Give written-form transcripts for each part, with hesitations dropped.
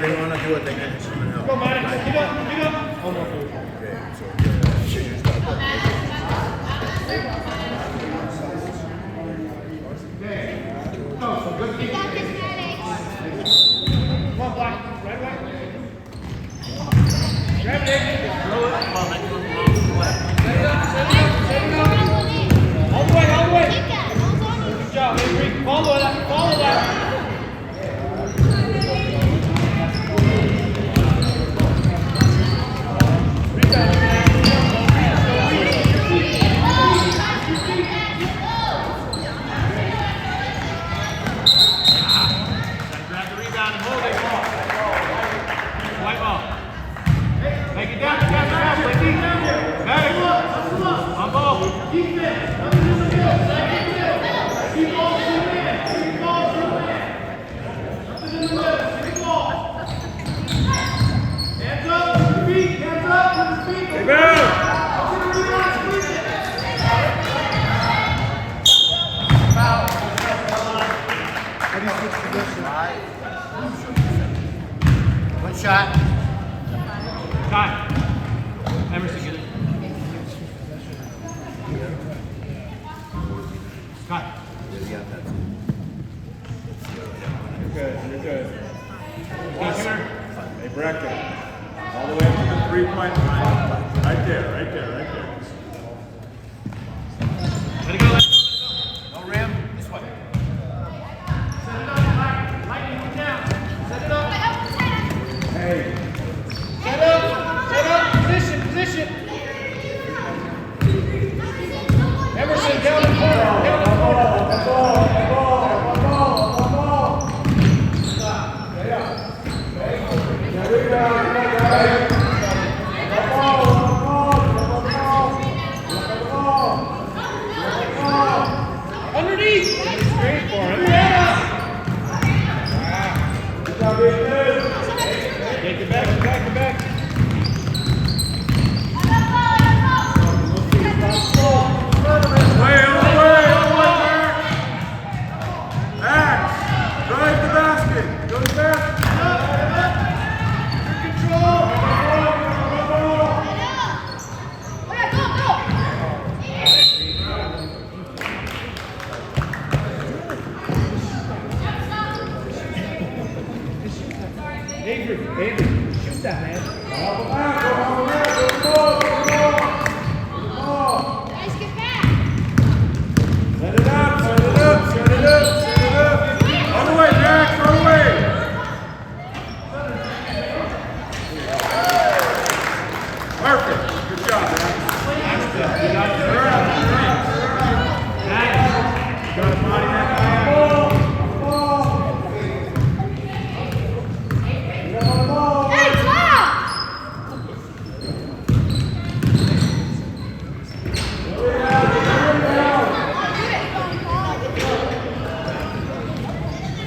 They want to do it, they get someone else. Go, Mike. Get up. Oh, no. Okay, so yeah, you start that. Come on, Black. Right away. Grab it. Throw it. Set it up. All the way. Good job, Avery. Follow that. One shot. Time. Emerson, get it. Cut. You're good. Hey, Brecken. All the way up to the 3-point line. Right there. Let it go. No rim, this way. Set it up, Lightning, move down. Set it up. Hey. Set up. Position. Emerson, down the corner. One ball. Underneath. Straight for him. Take it back. Drive the basket. Go to the basket. Avery, shoot that, man. Guys, get back. Set it up. On the way, Jack. On the way. Perfect. Good job, man. Got to body that man. Hey, Tom!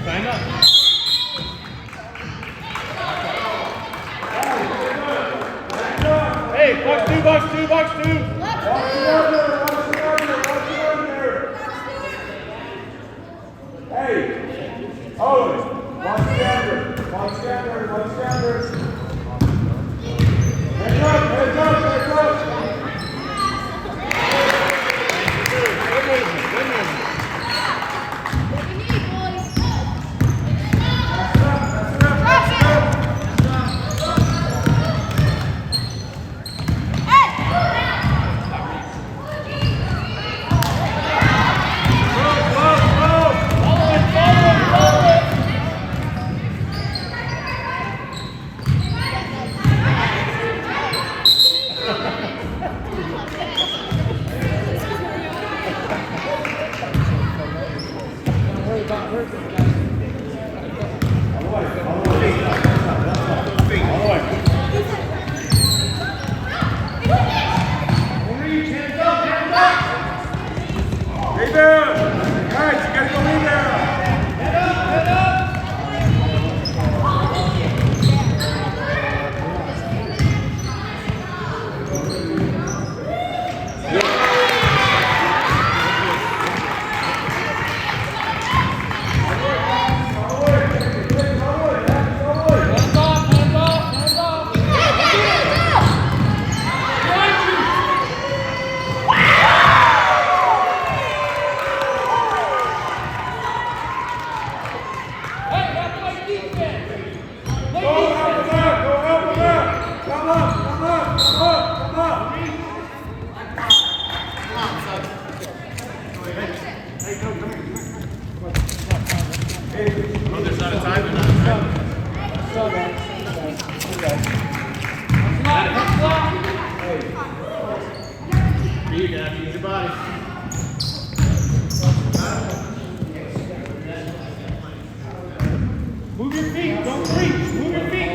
Time up. Hey, box two. Hey, Owen, one standard. Heads up. Good movement. What you need, boys? Hey! reach. Move your feet.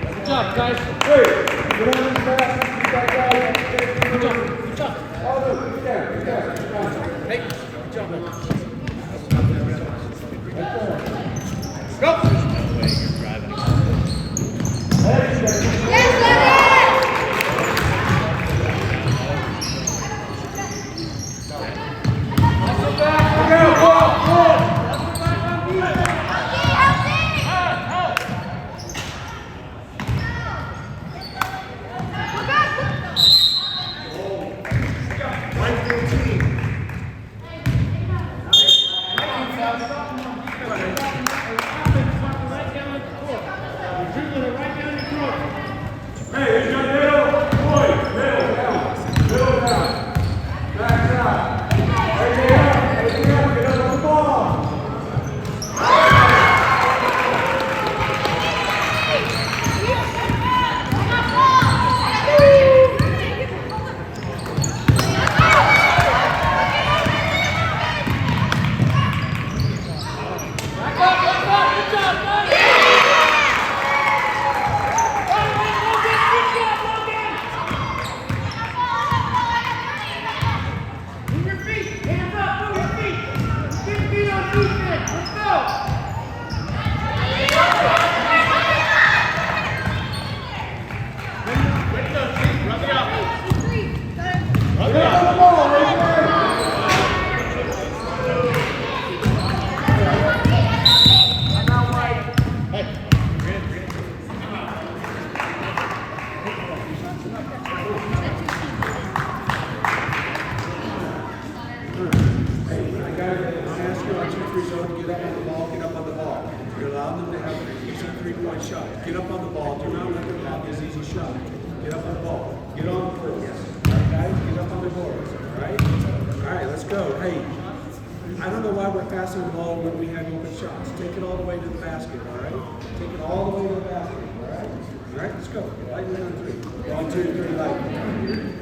Good job, guys. Good job. Hey, good job, man. Go! Yes, Lenny! Get up on the ball. Do not let them have this easy shot. Get up on the ball. Get on the board. All right, guys? Get up on the board. All right? All right, let's go. Hey, I don't know why we're passing the ball when we have open shots. Take it all the way to the basket, all right? Take it all the way to the basket, all right? All right, let's go. Lightly on three. 1, 2, 3, lightly.